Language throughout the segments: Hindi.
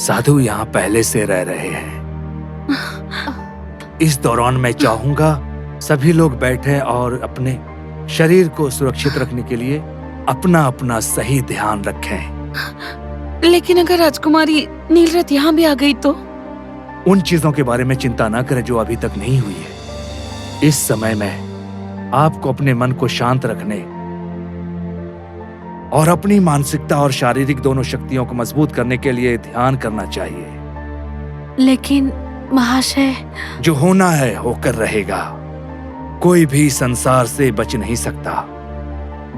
साधु यहाँ पहले से रह रहे हैं। इस दौरान मैं चाहूंगा सभी लोग बैठें और अपने शरीर को सुरक्षित रखने के लिए अपना अपना सही ध्यान रखें। लेकिन अगर राजकुमारी नीलरथ यहाँ भी आ गई तो? उन चीजों के बारे में चिंता न करें जो अभी तक नहीं हुई है। इस समय में आपको अपने मन को शांत रखने और अपनी मानसिकता और शारीरिक दोनों शक्तियों को मजबूत करने के लिए ध्यान करना चाहिए। लेकिन महाशय, जो होना है होकर रहेगा। कोई भी संसार से बच नहीं सकता।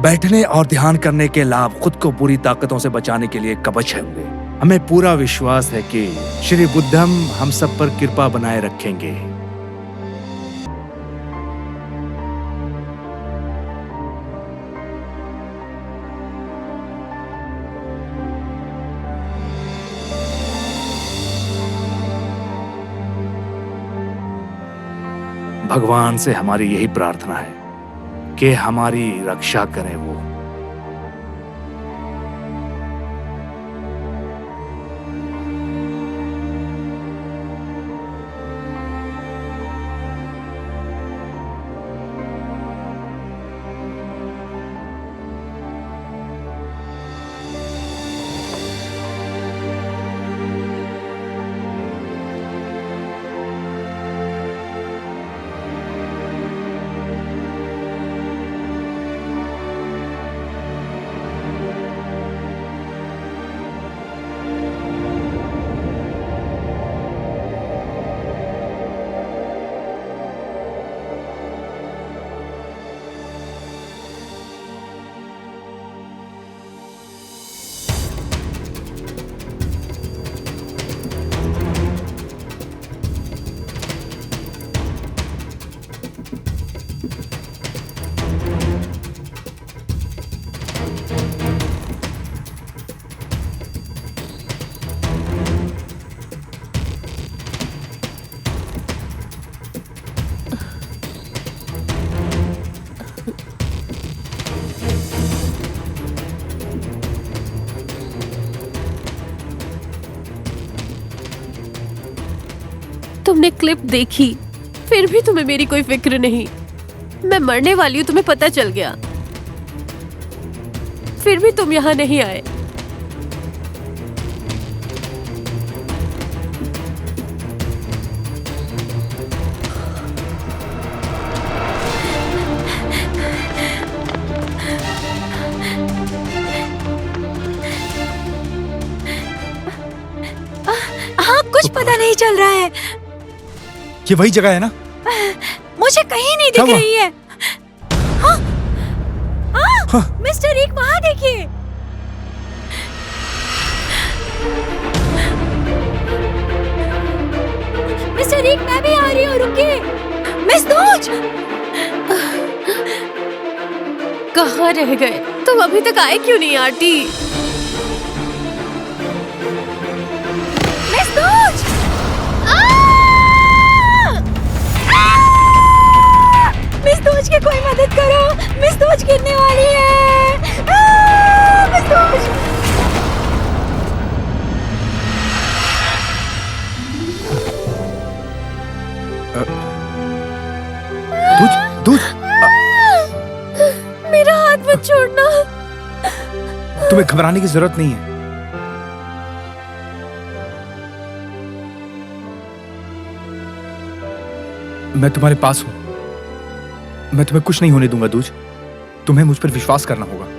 बैठने और ध्यान करने के लाभ खुद को बुरी ताकतों से बचाने के लिए कवच होंगे। हमें पूरा विश्वास है कि श्री बुद्धम हम सब पर कृपा बनाए रखेंगे। भगवान से हमारी यही प्रार्थना है कि हमारी रक्षा करें वो। तुमने क्लिप देखी, फिर भी तुम्हें मेरी कोई फिक्र नहीं। मैं मरने वाली हूँ, तुम्हें पता चल गया। फिर भी तुम यहाँ नहीं आए। हाँ, कुछ पता नहीं चल रहा है। ये वही जगह है ना? मुझे कहीं नहीं दिख रही है। हाँ, हाँ, मिस्टर एक वहाँ देखिए। मिस्टर एक, मैं भी आ रही हूँ, रुकिए। मिस दोज, कहाँ रह गए तुम? अभी तक आए क्यों नहीं aunty? Miss those, miss those की कोई मदद करो। मिस दोज गिरने वाली है। Miss those. दूज, मेरा हाथ मत छोड़ना। तुम्हें घबराने की जरूरत नहीं है। मैं तुम्हारे पास हूं। मैं तुम्हें कुछ नहीं होने दूंगा दूज। तुम्हें मुझ पर विश्वास करना होगा।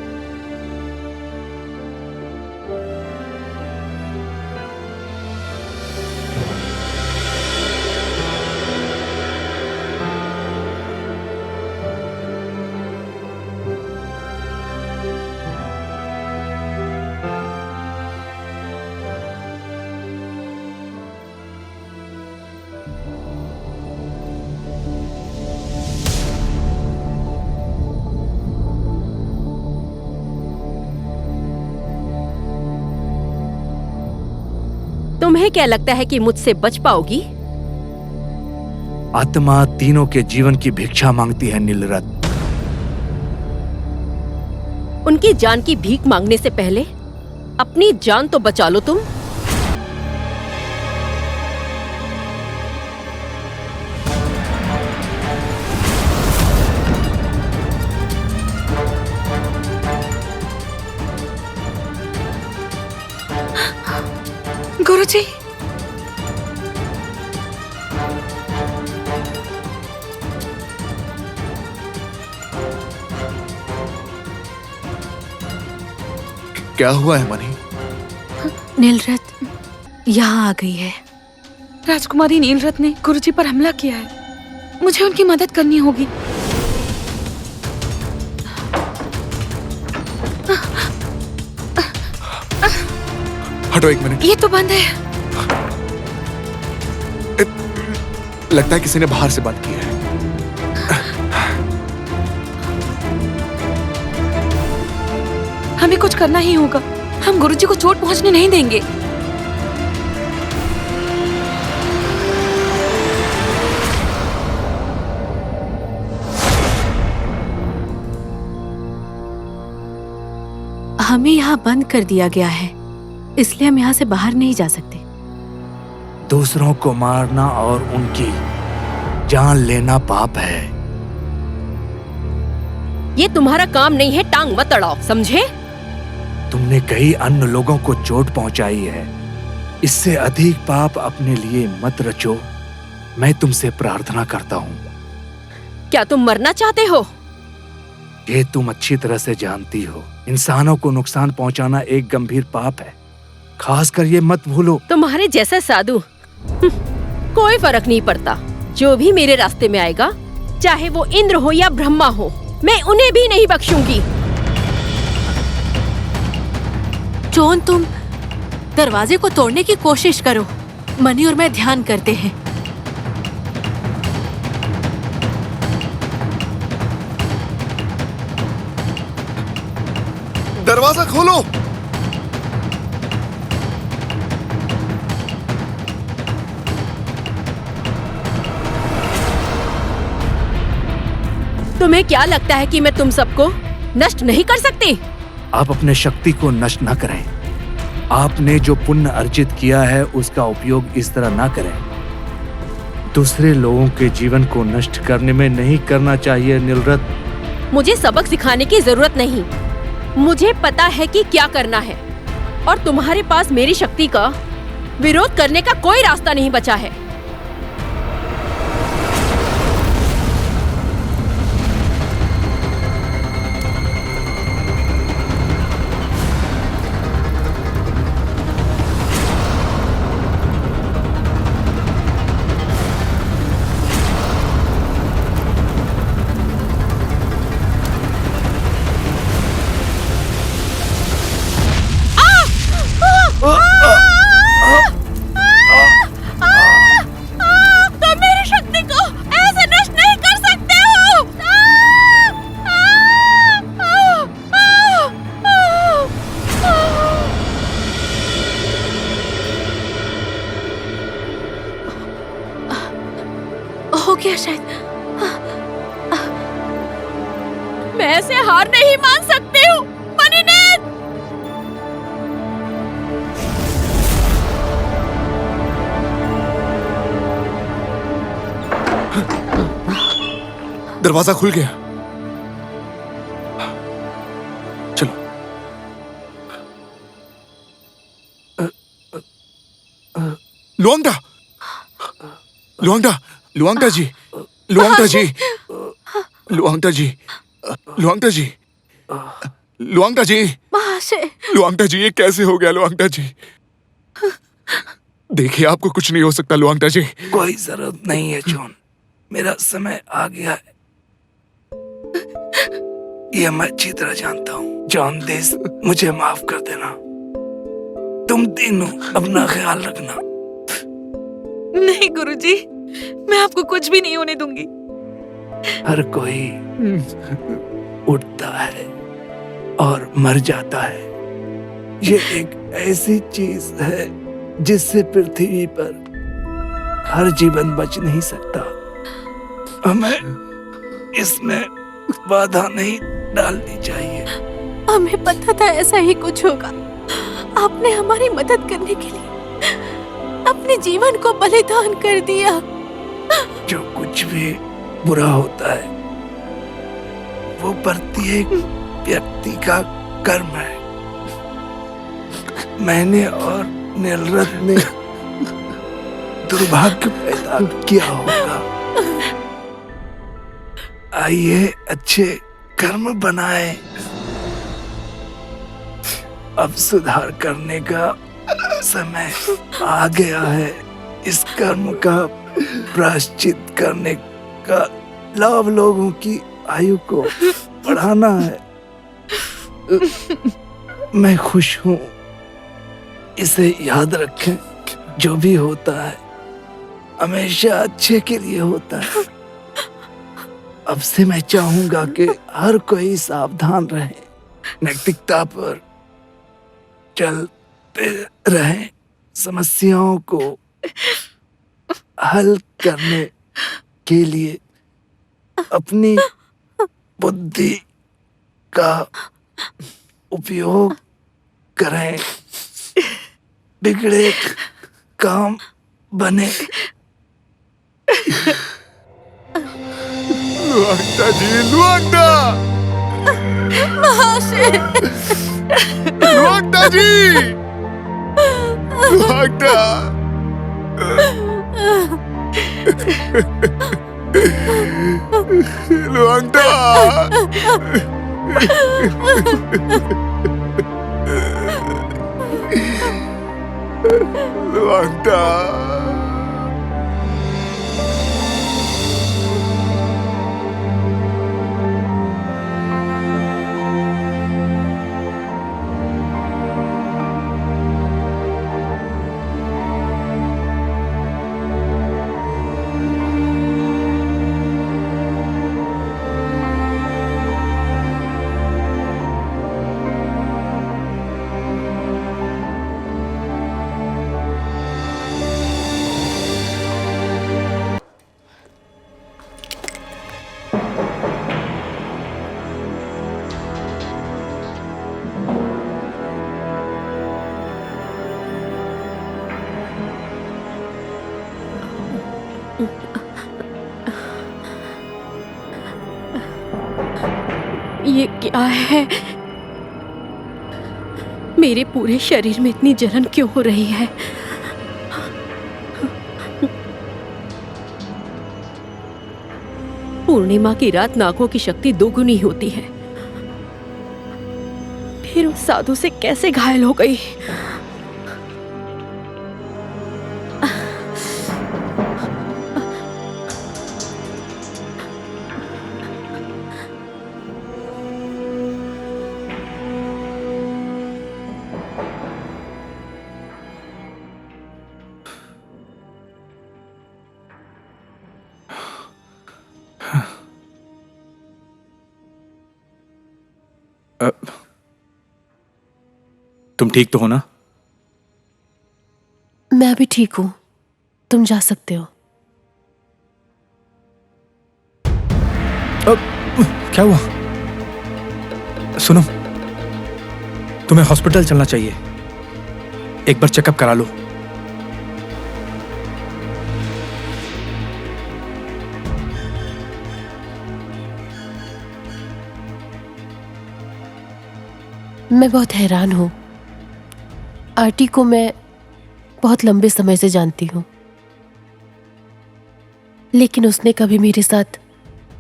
तुम्हें क्या लगता है कि मुझसे बच पाओगी? आत्मा तीनों के जीवन की भिक्षा मांगती है नीलरथ। उनकी जान की भीख मांगने से पहले अपनी जान तो बचा लो तुम। गुरुजी, क्या हुआ है मनी? नीलरत्न यहाँ आ गई है। राजकुमारी नीलरत्न ने गुरुजी पर हमला किया है। मुझे उनकी मदद करनी होगी। हटो एक मिनट। ये तो बंद है। लगता है किसी ने बाहर से बात की है। हमें कुछ करना ही होगा। हम गुरुजी को चोट पहुंचने नहीं देंगे। हमें यहाँ बंद कर दिया गया है, इसलिए हम यहाँ से बाहर नहीं जा सकते। दूसरों को मारना और उनकी जान लेना पाप है। ये तुम्हारा काम नहीं है, टांग मत अड़ाओ, समझे? तुमने कई अन्य लोगों को चोट पहुंचाई है। इससे अधिक पाप अपने लिए मत रचो। मैं तुमसे प्रार्थना करता हूँ। क्या तुम मरना चाहते हो? ये तुम अच्छी तरह से जानती हो। इंसानों को नुकसान पहुंचाना एक गंभीर पाप है। खासकर ये मत भूलो। तुम्हारे जैसा साधु कोई फर्क नहीं पड़ता। जो भी मेरे रास्ते में आएगा, चाहे वो इंद्र हो या ब्रह्मा हो, मैं उन्हें भी नहीं बख्शूंगी। जॉन, तुम दरवाजे को तोड़ने की कोशिश करो। मनी और मैं ध्यान करते हैं। दरवाजा खोलो। तुम्हें क्या लगता है कि मैं तुम सबको नष्ट नहीं कर सकती? आप अपने शक्ति को नष्ट न करें। आपने जो पुण्य अर्जित किया है उसका उपयोग इस तरह ना करें। दूसरे लोगों के जीवन को नष्ट करने में नहीं करना चाहिए नीलरत्न। मुझे सबक सिखाने की जरूरत नहीं। मुझे पता है कि क्या करना है, और तुम्हारे पास मेरी शक्ति का विरोध करने का कोई रास्ता नहीं बचा है। तुम मेरी शक्ति को ऐसे नष्ट नहीं कर सकते हो। हो गया शायद। मैं ऐसे हार नहीं मान सकती हूँ। मनीनेत! दरवाजा खुल गया। चलो। लुआंगडा, लुआंगडा, लुआंगडा जी, लुआंगडा जी, लुआंगडा जी, लुआंगडा जी, लुआंगडा जी, महाशय, लुआंगडा जी, ये कैसे हो गया लुआंगडा जी? देखिए, आपको कुछ नहीं हो सकता लुआंगडा जी। कोई जरूरत नहीं है जॉन, मेरा समय आ गया है। ये मैं अच्छी तरह जानता हूँ। जॉन देस, मुझे माफ कर देना। तुम तीनों अपना ख्याल रखना। नहीं गुरुजी, मैं आपको कुछ भी नहीं होने दूंगी। हर कोई उठता है और मर जाता है। ये एक ऐसी चीज है जिससे पृथ्वी पर हर जीवन बच नहीं सकता। हमें इसमें बाधा नहीं डालनी चाहिए। हमें पता था ऐसा ही कुछ होगा। आपने हमारी मदद करने के लिए अपने जीवन को बलिदान कर दिया। जो कुछ भी बुरा होता है वो प्रत्येक व्यक्ति का कर्म है। मैंने और नीलरत्न ने दुर्भाग्य पैदा किया होगा। आइए अच्छे कर्म बनाए। अब सुधार करने का समय आ गया है। इस कर्म का प्रायश्चित करने का लाभ लोगों की आयु को बढ़ाना है। मैं खुश हूं। इसे याद रखें, जो भी होता है हमेशा अच्छे के लिए होता है। अब से मैं चाहूंगा कि हर कोई सावधान रहे, नैतिकता पर चलते रहे, समस्याओं को हल करने के लिए अपनी बुद्धि का उपयोग करें, बिगड़े काम बने। लुआंगटा जी, लुआंगटा! लुआंगटा जी! लुआंगटा! लुआंगटा! लुआंगटा! ये क्या है? मेरे पूरे शरीर में इतनी जलन क्यों हो रही है? पूर्णिमा की रात नागों की शक्ति दोगुनी होती है। फिर उस साधु से कैसे घायल हो गई? तुम ठीक तो हो ना? मैं भी ठीक हूं। तुम जा सकते हो। क्या हुआ? सुनो, तुम्हें हॉस्पिटल चलना चाहिए। एक बार चेकअप करा लो। मैं बहुत हैरान हूं। आरटी को मैं बहुत लंबे समय से जानती हूं, लेकिन उसने कभी मेरे साथ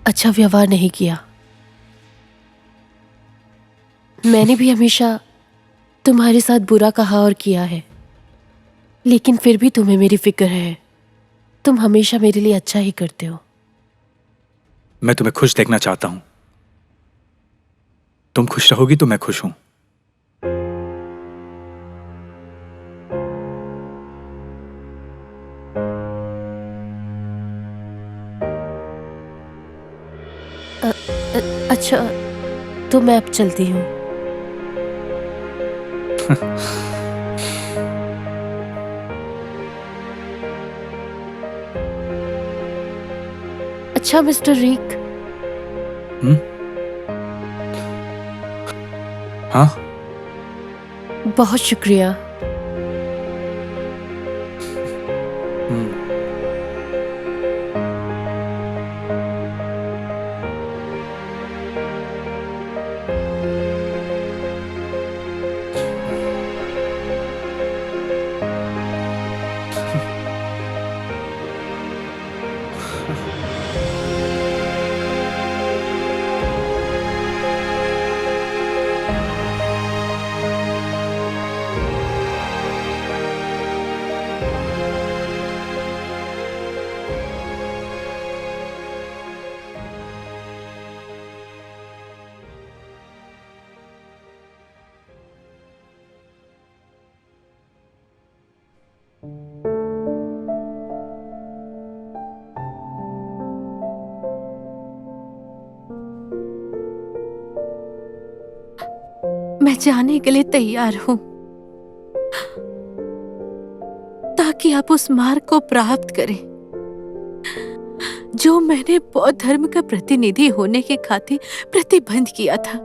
अच्छा व्यवहार नहीं किया। मैंने भी हमेशा तुम्हारे साथ बुरा कहा और किया है, लेकिन फिर भी तुम्हें मेरी फिक्र है। तुम हमेशा मेरे लिए अच्छा ही करते हो। मैं तुम्हें खुश देखना चाहता हूं। तुम खुश रहोगी तो मैं खुश हूं। अच्छा, तो मैं अब चलती हूँ। अच्छा मिस्टर रीक। हाँ, बहुत शुक्रिया। मैं जाने के लिए तैयार हूं, ताकि आप उस मार्ग को प्राप्त करें जो मैंने बौद्ध धर्म का प्रतिनिधि होने के खातिर प्रतिबंध किया था।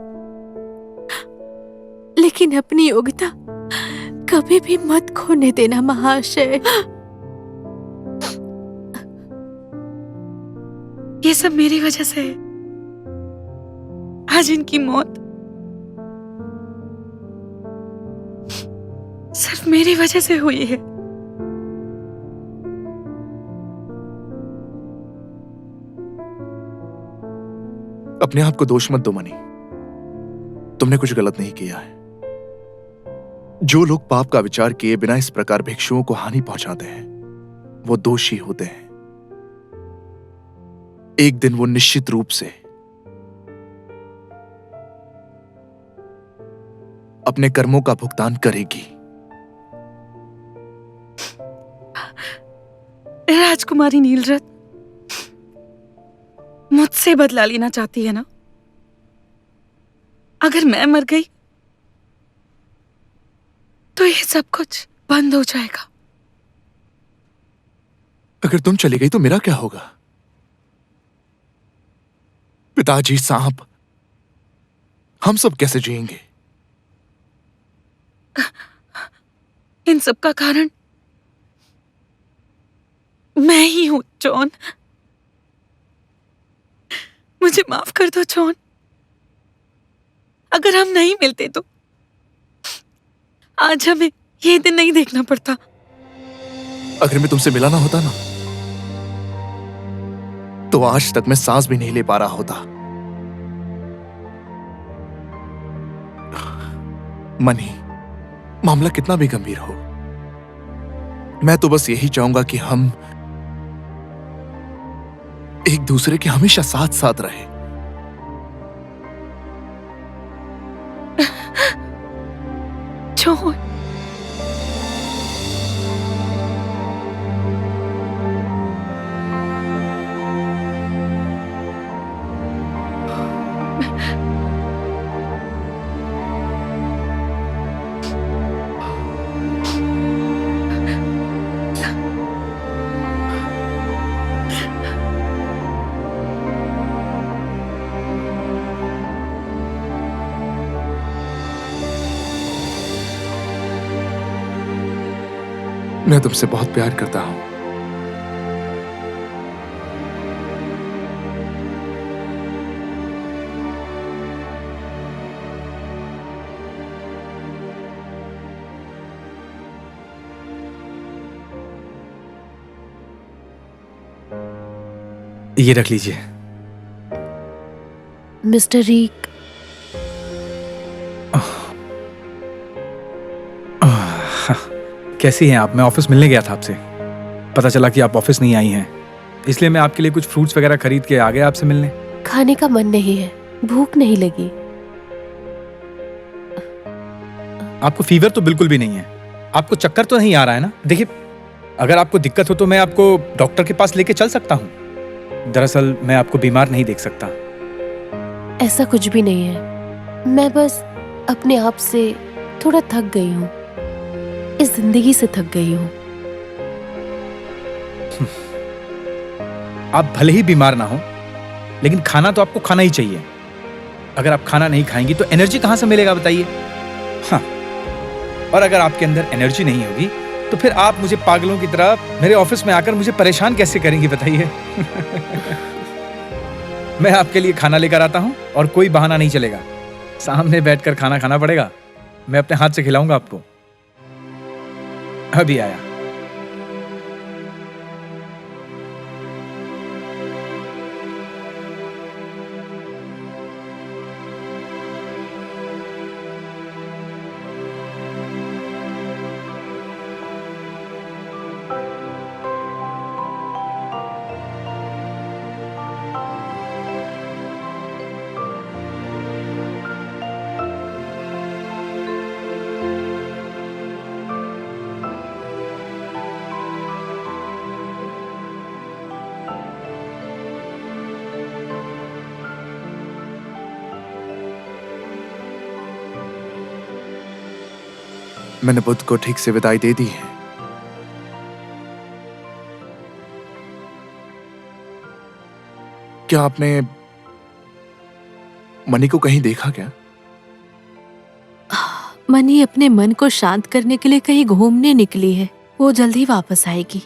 लेकिन अपनी योग्यता कभी भी मत खोने देना महाशय। ये सब मेरी वजह से है। आज इनकी मौत सिर्फ मेरी वजह से हुई है। अपने आप को दोष मत दो मनी, तुमने कुछ गलत नहीं किया है। जो लोग पाप का विचार किए बिना इस प्रकार भिक्षुओं को हानि पहुंचाते हैं, वो दोषी होते हैं। एक दिन वो निश्चित रूप से अपने कर्मों का भुगतान करेगी। राजकुमारी नीलरत्न मुझसे बदला लेना चाहती है ना? अगर मैं मर गई तो ये सब कुछ बंद हो जाएगा। अगर तुम चली गई तो मेरा क्या होगा? पिताजी, सांप, हम सब कैसे जिएंगे? इन सब का कारण मैं ही हूं जॉन। मुझे माफ कर दो जॉन। अगर हम नहीं मिलते तो आज हमें ये दिन नहीं देखना पड़ता। अगर मैं तुमसे मिला ना होता ना, तो आज तक मैं सांस भी नहीं ले पा रहा होता। मनी, मामला कितना भी गंभीर हो, मैं तो बस यही चाहूंगा कि हम एक दूसरे के हमेशा साथ साथ रहे। जॉन, मैं तुमसे बहुत प्यार करता हूं। ये रख लीजिए। मिस्टर रीक, कैसी हैं आप? मैं ऑफिस मिलने गया था आपसे, पता चला कि आप ऑफिस नहीं आई हैं, इसलिए मैं आपके लिए कुछ फ्रूट्स वगैरह खरीद के आ गया आपसे मिलने। खाने का मन नहीं है, भूख नहीं लगी। आपको फीवर तो बिल्कुल भी नहीं है, आपको चक्कर तो नहीं आ रहा है ना? देखिए, अगर आपको दिक्कत हो तो मैं आपको डॉक्टर के पास लेके चल सकता हूँ। दरअसल मैं आपको बीमार नहीं देख सकता। ऐसा कुछ भी नहीं है, मैं बस अपने आप से थोड़ा थक गई हूँ, इस जिंदगी से थक गई हूँ। आप भले ही बीमार ना हो, लेकिन खाना तो आपको खाना ही चाहिए। अगर आप खाना नहीं खाएंगी तो एनर्जी कहां से मिलेगा बताइए? हाँ, और अगर आपके अंदर एनर्जी नहीं होगी तो फिर आप मुझे पागलों की तरह मेरे ऑफिस में आकर मुझे परेशान कैसे करेंगी बताइए? मैं आपके लिए खाना लेकर आता हूं और कोई बहाना नहीं चलेगा। सामने बैठकर खाना खाना पड़ेगा। मैं अपने हाथ से खिलाऊंगा आपको। अभी आया। मैंने बुद्ध को ठीक से विदाई दे दी है। क्या आपने मनी को कहीं देखा क्या? मनी अपने मन को शांत करने के लिए कहीं घूमने निकली है। वो जल्दी वापस आएगी।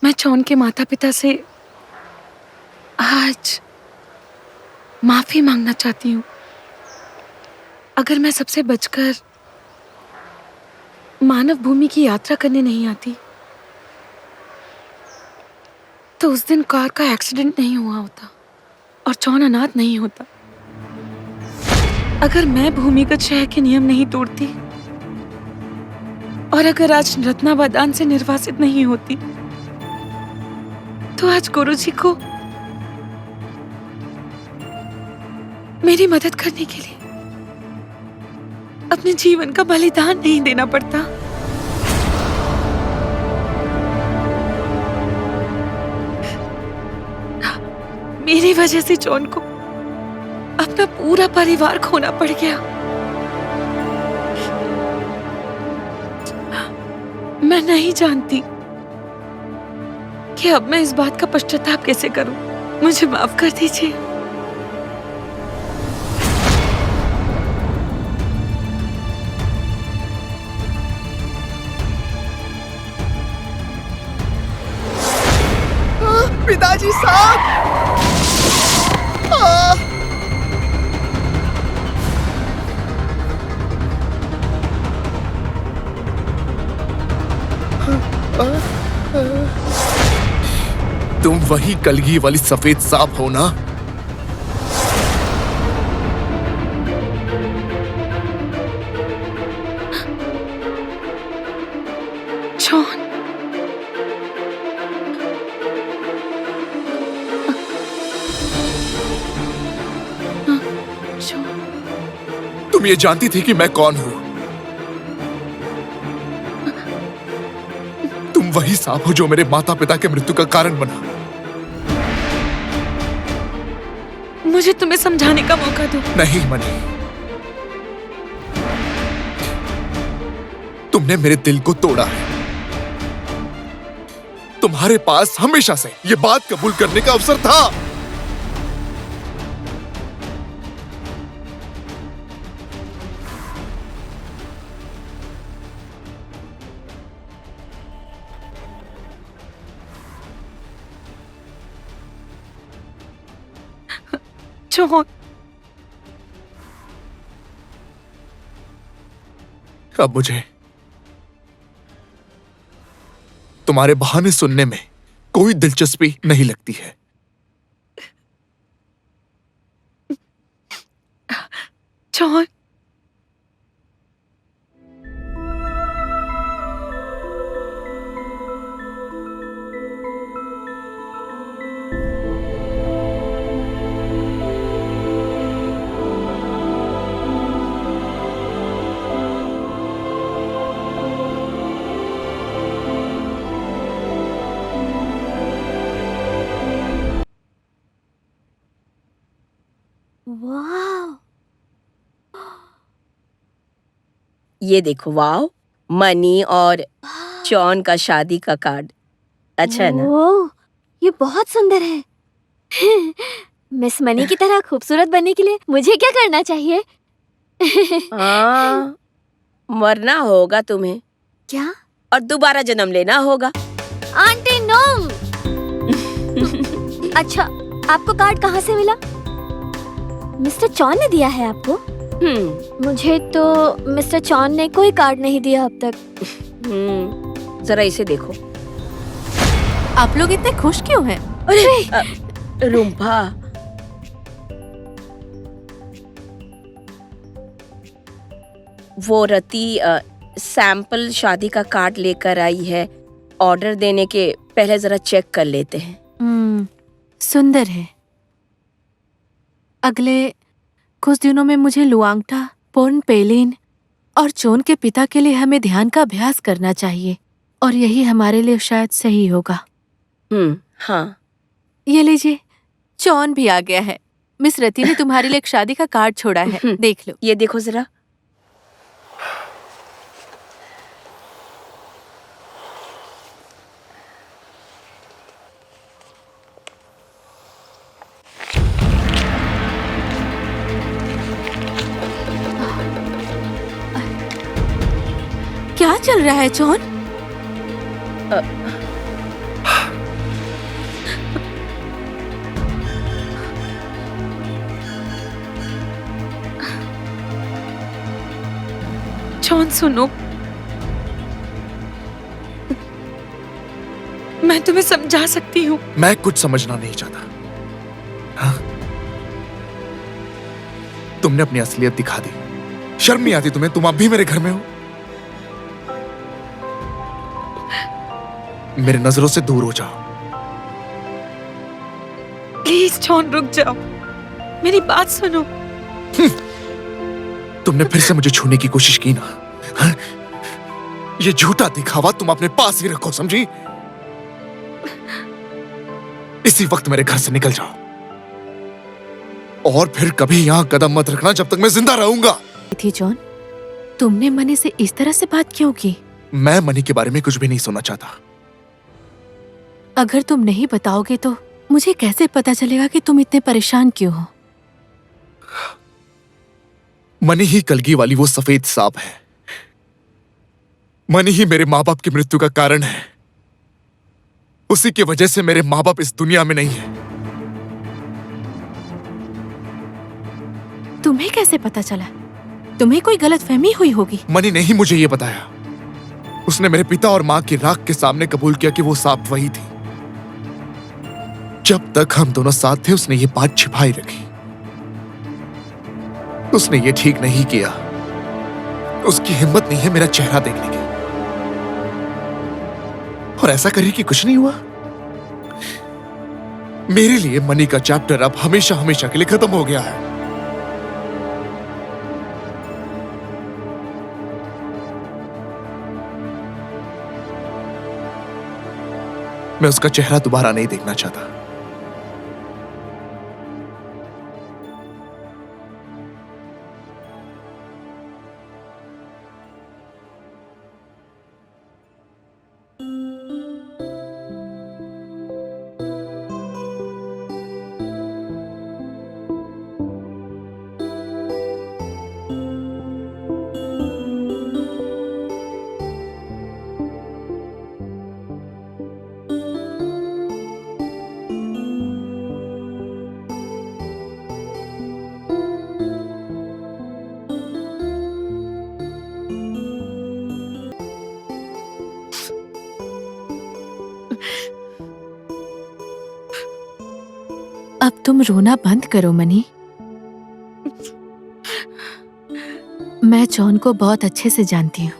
मैं जॉन के माता पिता से आज माफी मांगना चाहती हूँ। अगर मैं सबसे बचकर मानव भूमि की यात्रा करने नहीं आती तो उस दिन कार का एक्सीडेंट नहीं हुआ होता और जॉन अनाथ नहीं होता। अगर मैं भूमिगत शहर के नियम नहीं तोड़ती और अगर आज रत्ना वरदान से निर्वासित नहीं होती तो आज गुरुजी को मेरी मदद करने के लिए अपने जीवन का बलिदान नहीं देना पड़ता। मेरी वजह से जॉन को अपना पूरा परिवार खोना पड़ गया। मैं नहीं जानती कि अब मैं इस बात का पश्चाताप कैसे करूं। मुझे माफ कर दीजिए। पिताजी साहब! तुम वही कलगी वाली सफेद सांप हो ना? जॉन, तुम ये जानती थी कि मैं कौन हूं? तुम वही सांप हो जो मेरे माता पिता के मृत्यु का कारण बना। मुझे तुम्हें समझाने का मौका दो। नहीं मनी, तुमने मेरे दिल को तोड़ा है। तुम्हारे पास हमेशा से ये बात कबूल करने का अवसर था। जॉन, अब मुझे तुम्हारे बहाने सुनने में कोई दिलचस्पी नहीं लगती है। जॉन, वाह, ये देखो, वाह, मनी और जॉन का शादी का कार्ड। अच्छा है ना? ओह, ये बहुत सुंदर है। मिस मनी की तरह खूबसूरत बनने के लिए मुझे क्या करना चाहिए? हाँ, मरना होगा तुम्हें क्या? और दोबारा जन्म लेना होगा। Aunty no. अच्छा, आपको कार्ड कहाँ से मिला? मिस्टर चॉन ने दिया है आपको? मुझे तो मिस्टर चॉन ने कोई कार्ड नहीं दिया अब तक। जरा इसे देखो। आप लोग इतने खुश क्यों हैं? अरे रुम्भा, वो रति सैंपल शादी का कार्ड लेकर आई है। ऑर्डर देने के पहले जरा चेक कर लेते हैं। सुंदर है। अगले कुछ दिनों में मुझे लुआंगटा, पोर्न पेलिन और चोन के पिता के लिए हमें ध्यान का अभ्यास करना चाहिए और यही हमारे लिए शायद सही होगा। हाँ। ये लीजिए, चौन भी आ गया है। मिस रति ने तुम्हारे लिए एक शादी का कार्ड छोड़ा है, देख लो। ये देखो जरा। क्या चल रहा है चौन? चौन सुनो, मैं तुम्हें समझा सकती हूँ। मैं कुछ समझना नहीं चाहता। हाँ? तुमने अपनी असलियत दिखा दी। शर्म नहीं आती तुम्हें? तुम अब भी मेरे घर में हो। मेरे नजरों से दूर हो जाओ। प्लीज चौन, रुक जाओ, मेरी बात सुनो। तुमने फिर से मुझे छूने की कोशिश की ना? हाँ? ये झूठा दिखावा तुम अपने पास ही रखो, समझी? इसी वक्त मेरे घर से निकल जाओ और फिर कभी यहां कदम मत रखना जब तक मैं जिंदा रहूंगा। थी जॉन, तुमने मनी से इस तरह से बात क्यों की? मैं मनी के बारे में कुछ भी नहीं सुनना चाहता। अगर तुम नहीं बताओगे तो मुझे कैसे पता चलेगा कि तुम इतने परेशान क्यों हो? मनी ही कलगी वाली वो सफेद सांप है। मनी ही मेरे माँ बाप की मृत्यु का कारण है। उसी की वजह से मेरे माँ बाप इस दुनिया में नहीं है। तुम्हें कैसे पता चला? तुम्हें कोई गलतफहमी हुई होगी। मनी ने ही मुझे ये बताया। उसने मेरे पिता और माँ की राख के सामने कबूल किया कि वो सांप वही थी। जब तक हम दोनों साथ थे उसने ये बात छिपाई रखी। उसने ये ठीक नहीं किया। उसकी हिम्मत नहीं है मेरा चेहरा देखने की, और ऐसा करे कि कुछ नहीं हुआ। मेरे लिए मनी का चैप्टर अब हमेशा हमेशा के लिए खत्म हो गया है। मैं उसका चेहरा दोबारा नहीं देखना चाहता। अब तुम रोना बंद करो मनी। मैं जॉन को बहुत अच्छे से जानती हूँ।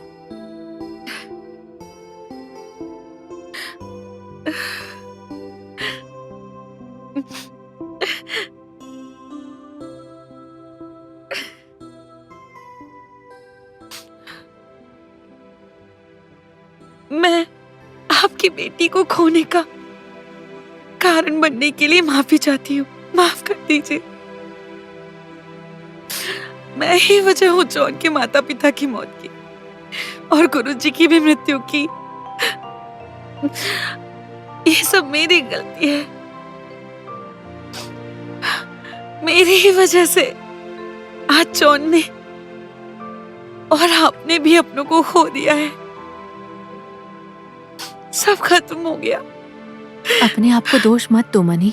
मैं आपकी बेटी को खोने का कारण बनने के लिए माफी चाहती हूँ। माफ कर दीजिए। मैं ही वजह हूँ जॉन के माता पिता की मौत की और गुरुजी की भी मृत्यु की। ये सब मेरी गलती है। मेरी ही वजह से आज जॉन ने और आपने भी अपनों को खो दिया है। सब खत्म हो गया। अपने आप को दोष मत दो मनी।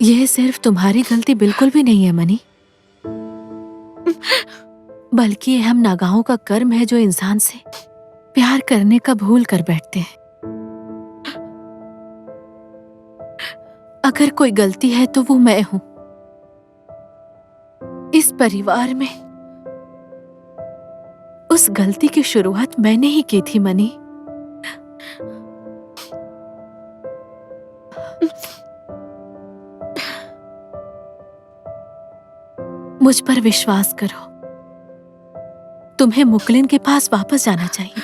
यह सिर्फ तुम्हारी गलती बिल्कुल भी नहीं है मनी, बल्कि ये हम नागाहों का कर्म है जो इंसान से प्यार करने का भूल कर बैठते हैं। अगर कोई गलती है तो वो मैं हूं। इस परिवार में उस गलती की शुरुआत मैंने ही की थी मनी। मुझ पर विश्वास करो। तुम्हें मुकलिन के पास वापस जाना चाहिए।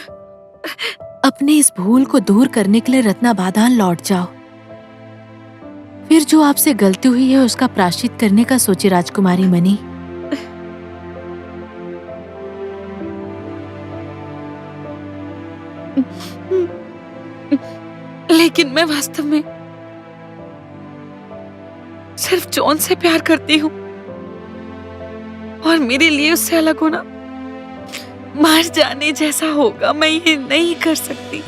अपने इस भूल को दूर करने के लिए रत्नाबादान लौट जाओ। फिर जो आपसे गलती हुई है उसका प्रायश्चित करने का सोचे राजकुमारी मनी। लेकिन मैं वास्तव में सिर्फ जॉन से प्यार करती हूँ और मेरे लिए उससे अलग होना मर जाने जैसा होगा। मैं ये नहीं कर सकती,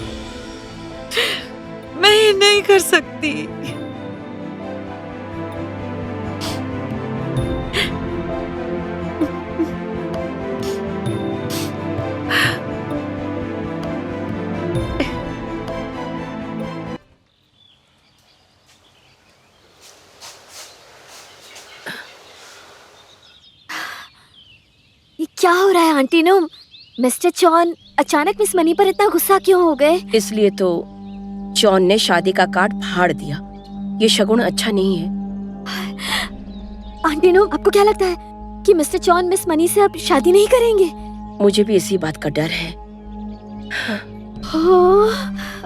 मैं ये नहीं कर सकती। ये क्या हो रहा है आंटी नूम? मिस्टर चॉन अचानक मिस मनी पर इतना गुस्सा क्यों हो गए? इसलिए तो जॉन ने शादी का कार्ड फाड़ दिया। ये शगुन अच्छा नहीं है। आंटी नूम, आपको क्या लगता है कि मिस्टर चॉन मिस मनी से अब शादी नहीं करेंगे? मुझे भी इसी बात का डर है।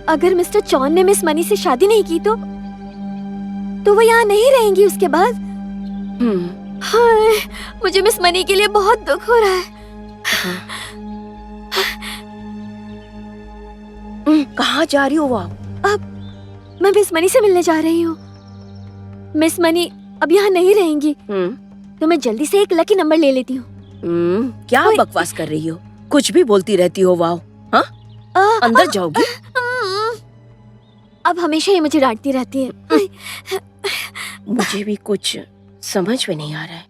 अगर मिस्टर चॉन ने मिस मनी से शादी नहीं की तो वो यहाँ नहीं रहेंगी उसके बाद। हाय, मुझे मिस मनी के लिए बहुत दुख हो रहा है। कहाँ जा रही हो आप? अब मैं मिस मनी से मिलने जा रही हूँ। मिस मनी अब यहाँ नहीं रहेंगी तो मैं जल्दी से एक लकी नंबर ले लेती हूँ। क्या बकवास कर रही हो? कुछ भी बोलती रहती हो। वाओ, हाँ? अंदर जाओगी? अब हमेशा ही मुझे डांटती रहती है। मुझे भी कुछ समझ में नहीं आ रहा है।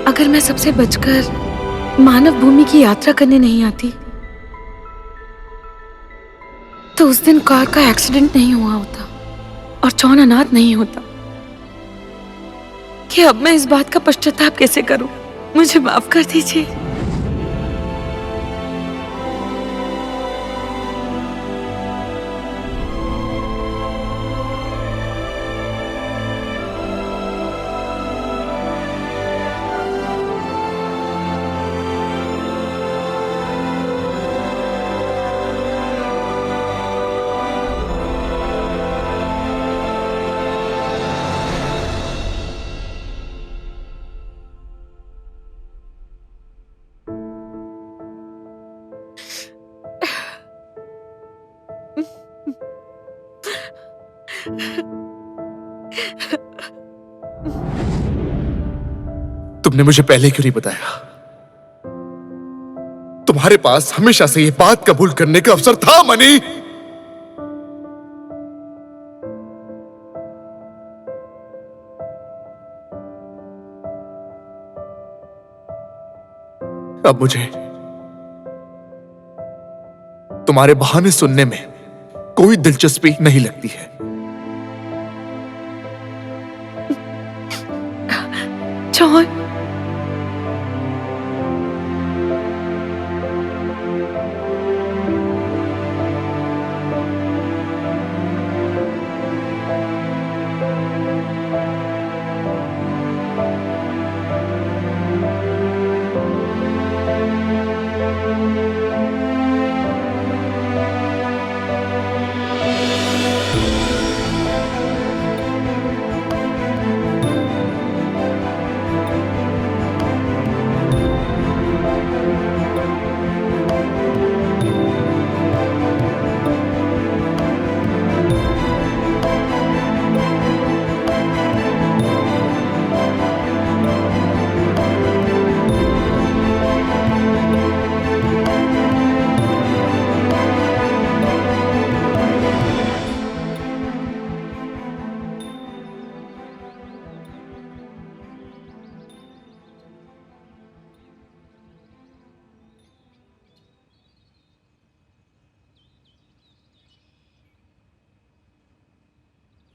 अगर मैं सबसे बचकर मानव भूमि की यात्रा करने नहीं आती तो उस दिन कार का एक्सीडेंट नहीं हुआ होता और जॉन अनाथ नहीं होता। कि अब मैं इस बात का पश्चाताप कैसे करूं? मुझे माफ कर दीजिए। तुमने मुझे पहले क्यों नहीं बताया? तुम्हारे पास हमेशा से ये बात कबूल करने का अवसर था मनी। अब मुझे तुम्हारे बहाने सुनने में कोई दिलचस्पी नहीं लगती है। जॉन,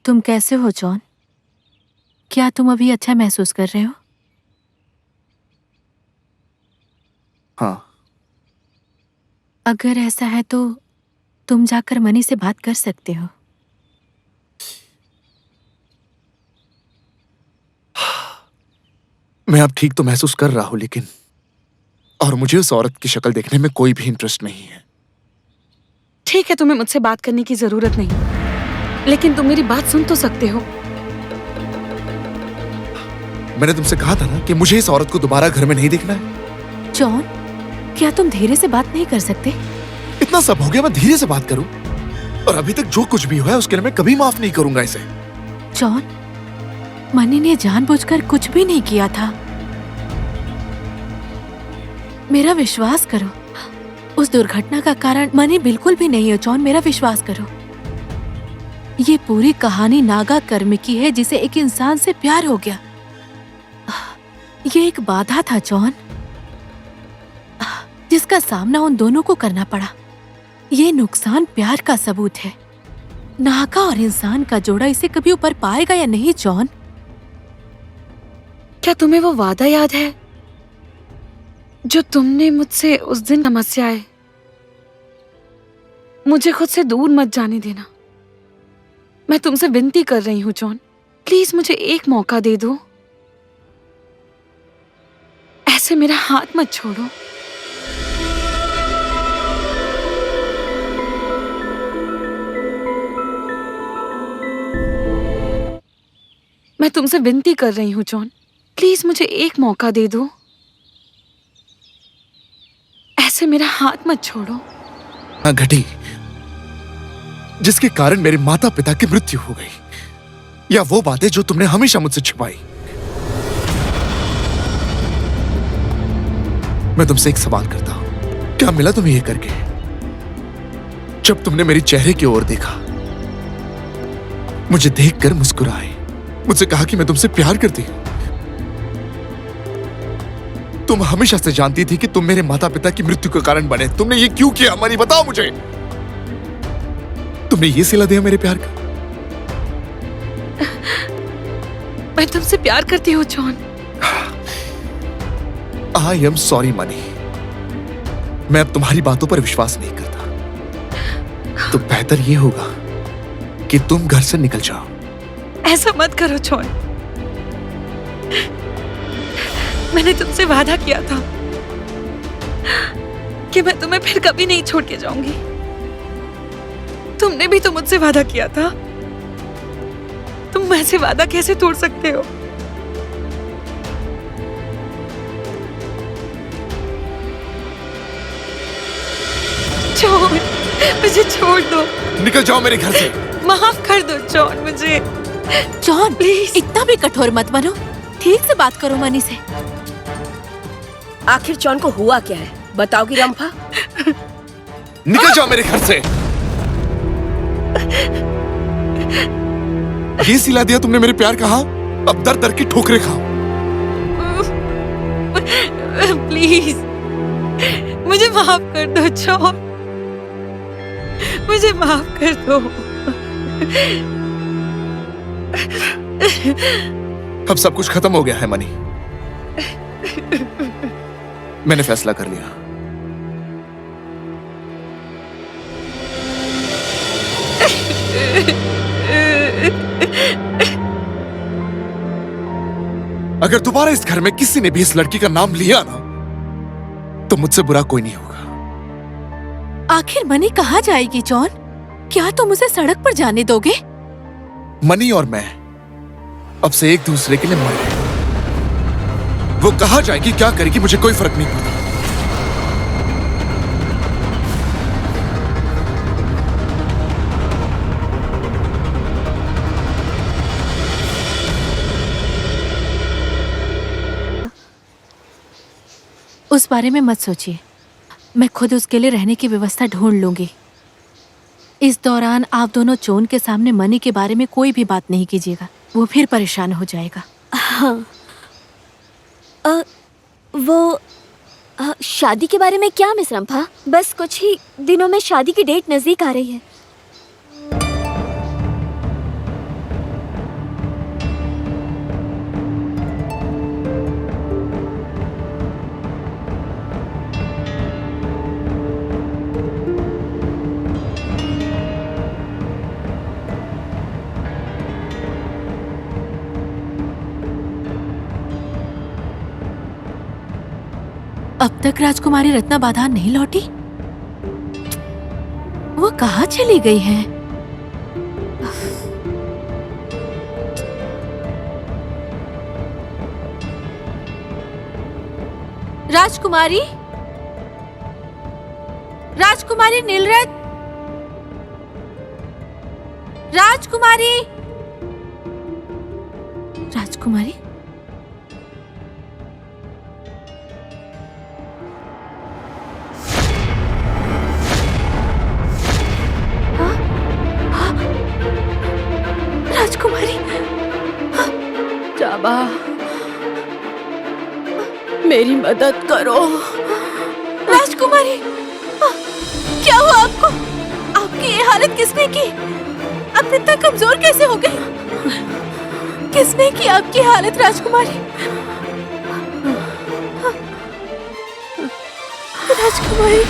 तुम कैसे हो जॉन? क्या तुम अभी अच्छा महसूस कर रहे हो? हाँ। अगर ऐसा है तो तुम जाकर मनी से बात कर सकते हो। मैं अब ठीक तो महसूस कर रहा हूं, लेकिन और मुझे उस औरत की शक्ल देखने में कोई भी इंटरेस्ट नहीं है। ठीक है, तुम्हें मुझसे बात करने की जरूरत नहीं, लेकिन तुम मेरी बात सुन तो सकते हो। मैंने तुमसे कहा था ना कि मुझे इस औरत को दोबारा घर में नहीं देखना है। जॉन, क्या तुम धीरे से बात नहीं कर सकते? इतना सब हो गया, मैं धीरे से बात करूं? और अभी तक जो कुछ भी हुआ है उसके लिए मैं कभी माफ नहीं करूंगा इसे। जॉन, मनी ने जानबूझकर कुछ भी नहीं किया था। मेरा विश्वास करो, उस दुर्घटना का कारण मनी बिल्कुल भी नहीं है। जॉन, मेरा विश्वास करो। ये पूरी कहानी नागा कर्म की है, जिसे एक इंसान से प्यार हो गया। ये एक बाधा था जॉन, जिसका सामना उन दोनों को करना पड़ा। ये नुकसान प्यार का सबूत है। नागा और इंसान का जोड़ा इसे कभी ऊपर पाएगा या नहीं जॉन? क्या तुम्हें वो वादा याद है जो तुमने मुझसे उस दिन समस्याएं? मुझे खुद से दूर मत जाने देना। मैं तुमसे विनती कर रही हूँ जॉन, प्लीज मुझे एक मौका दे दो। ऐसे मेरा हाथ मत छोड़ो। मैं तुमसे विनती कर रही हूँ जॉन, प्लीज मुझे एक मौका दे दो। ऐसे मेरा हाथ मत छोड़ो। घटी जिसके कारण मेरे माता पिता की मृत्यु हो गई, या वो बातें जो तुमने हमेशा मुझसे छिपाई। मैं तुमसे एक सवाल करता हूं, क्या मिला तुम्हें ये करके? जब तुमने मेरे चेहरे की ओर देखा, मुझे देखकर मुस्कुराए, मुझसे कहा कि मैं तुमसे प्यार करती हूं। तुम हमेशा से जानती थी कि तुम मेरे माता पिता की मृत्यु का कारण बने। तुमने ये क्यों किया मनी? बताओ मुझे। तुमने ये सिला दिया मेरे प्यार का। मैं तुमसे प्यार करती हूँ John. I am sorry money, मैं अब तुम्हारी बातों पर विश्वास नहीं करता। तो बेहतर ये होगा कि तुम घर से निकल जाओ। ऐसा मत करो जॉन, मैंने तुमसे वादा किया था कि मैं तुम्हें फिर कभी नहीं छोड़ के जाऊंगी। तुमने भी तो मुझसे वादा किया था। तुम ऐसे वादा कैसे तोड़ सकते हो? जॉन, मुझे छोड़ दो। निकल जाओ मेरे घर से। माफ कर दो जॉन मुझे। John, please. इतना भी कठोर मत बनो। ठीक से बात करो मनी से। आखिर चौन को हुआ क्या है, बताओगी रंभा? निकल जाओ मेरे घर से। ये सिला दिया तुमने मेरे प्यार का, हाँ? अब दर दर की ठोकरें खाओ। प्लीज मुझे माफ कर दो जॉन, मुझे माफ कर दो। अब सब कुछ खत्म हो गया है मनी। मैंने फैसला कर लिया। अगर दोबारा इस घर में किसी ने भी इस लड़की का नाम लिया ना, तो मुझसे बुरा कोई नहीं होगा। आखिर मनी कहाँ जाएगी जॉन? क्या तुम उसे सड़क पर जाने दोगे? मनी और मैं अब से एक दूसरे के लिए मर गए। वो कहाँ जाएगी, क्या करेगी, मुझे कोई फर्क नहीं पड़ता। उस बारे में मत सोचिए, मैं खुद उसके लिए रहने की व्यवस्था ढूंढ लूंगी। इस दौरान आप दोनों चोन के सामने मनी के बारे में कोई भी बात नहीं कीजिएगा, वो फिर परेशान हो जाएगा। हाँ। शादी के बारे में क्या मिस रंभा? बस कुछ ही दिनों में शादी की डेट नजदीक आ रही है। अब तक राजकुमारी रत्ना बाधान नहीं लौटी। वो कहाँ चली गई है? राजकुमारी, राजकुमारी नीलरत, राजकुमारी, राजकुमारी। राजकुमारी, जाबा, मेरी मदद करो। राजकुमारी, क्या हुआ आपको? आपकी ये हालत किसने की? आप इतना कमजोर कैसे हो गई? किसने की आपकी हालत राजकुमारी? राजकुमारी,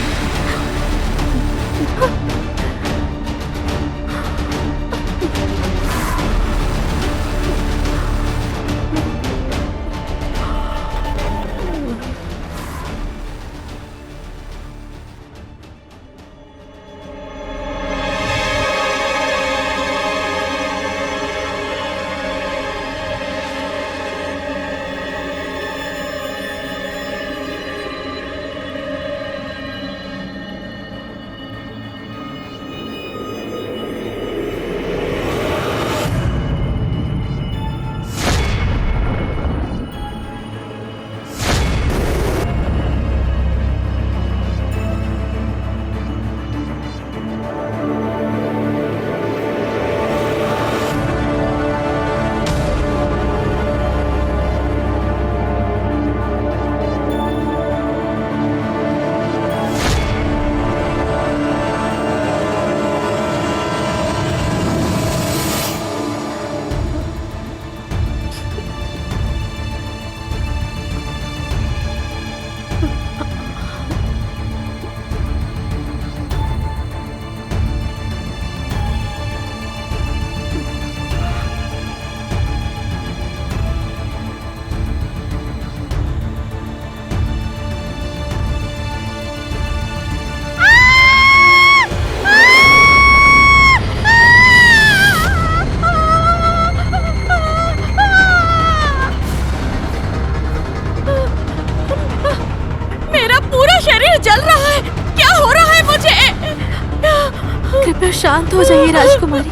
कृपया शांत हो जाइए राजकुमारी।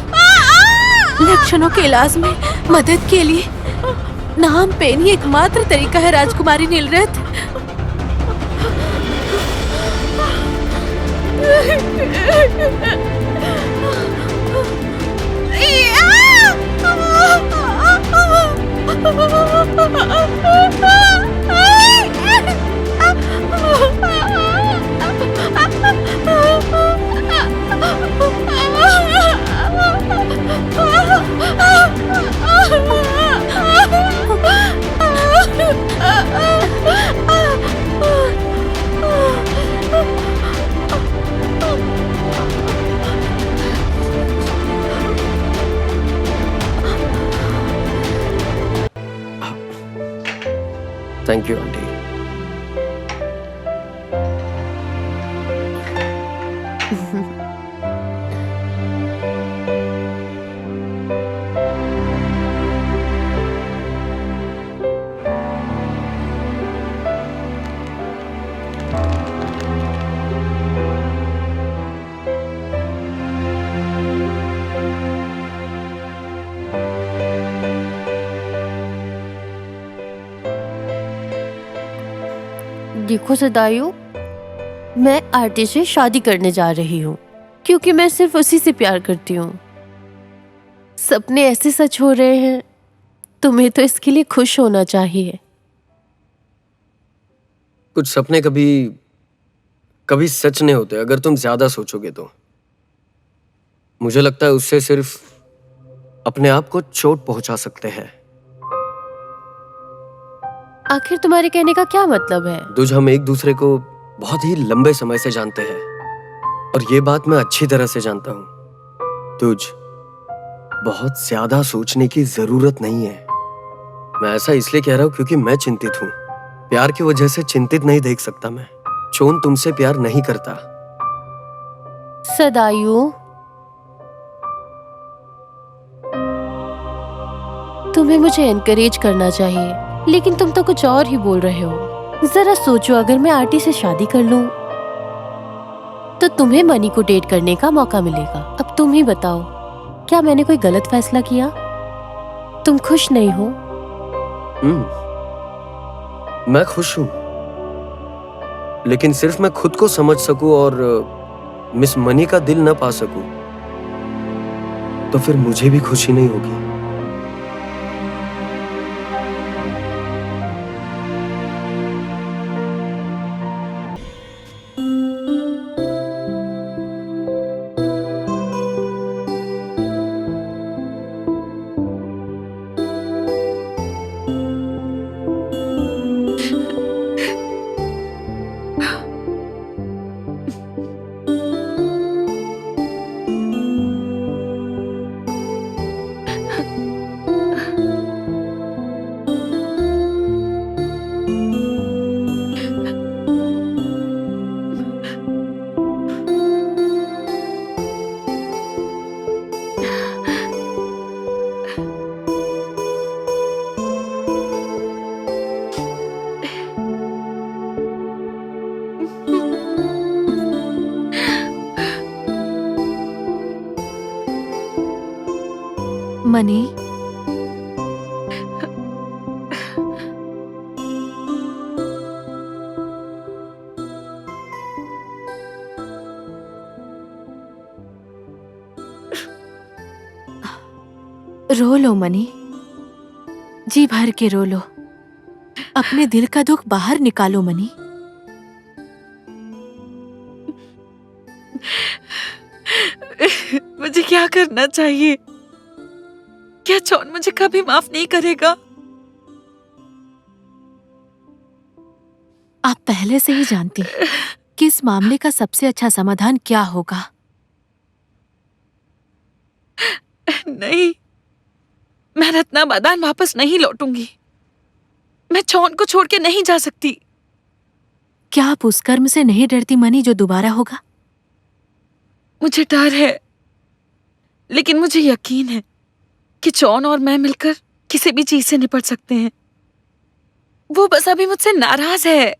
लक्षणों के इलाज में मदद के लिए नाम पेन ही एकमात्र तरीका है राजकुमारी नीलरत। Thank you aunty. देखो सदायु, मैं आरती से शादी करने जा रही हूँ क्योंकि मैं सिर्फ उसी से प्यार करती हूँ। सपने ऐसे सच हो रहे हैं, तुम्हें तो इसके लिए खुश होना चाहिए। कुछ सपने कभी सच नहीं होते अगर तुम ज्यादा सोचोगे तो। मुझे लगता है उससे सिर्फ अपने आप को चोट पहुंचा सकते हैं। आखिर तुम्हारे कहने का क्या मतलब है? दुज, हम एक दूसरे को बहुत ही लंबे समय से जानते हैं और ये बात मैं अच्छी तरह से जानता हूँ। तुझ बहुत ज्यादा सोचने की जरूरत नहीं है। मैं ऐसा इसलिए कह रहा हूँ क्योंकि मैं चिंतित हूँ। प्यार की वजह से चिंतित नहीं देख सकता मैं। चोन तुमसे प्यार नहीं करता। सदायु, तुम्हें मुझे एनकरेज करना चाहिए, लेकिन तुम तो कुछ और ही बोल रहे हो। जरा सोचो, अगर मैं आरती से शादी कर लूं तो तुम्हें मनी को डेट करने का मौका मिलेगा। अब तुम ही बताओ, क्या मैंने कोई गलत फैसला किया? तुम खुश नहीं हो? मैं खुश हूं, लेकिन सिर्फ मैं खुद को समझ सकूं और मिस मनी का दिल न पा सकूं तो फिर मुझे भी खुशी नहीं होगी। मनी, रो लो मनी, जी भर के रो लो। अपने दिल का दुख बाहर निकालो मनी। मुझे क्या करना चाहिए? क्या जॉन मुझे कभी माफ नहीं करेगा? आप पहले से ही जानती हैं कि इस मामले का सबसे अच्छा समाधान क्या होगा। नहीं, मैं रत्ना बादान वापस नहीं लौटूंगी। मैं जॉन को छोड़ के नहीं जा सकती। क्या आप उस कर्म से नहीं डरती मनी जो दोबारा होगा? मुझे डर है, लेकिन मुझे यकीन है कि जॉन और मैं मिलकर किसी भी चीज से निपट सकते हैं। वो बस अभी मुझसे नाराज है।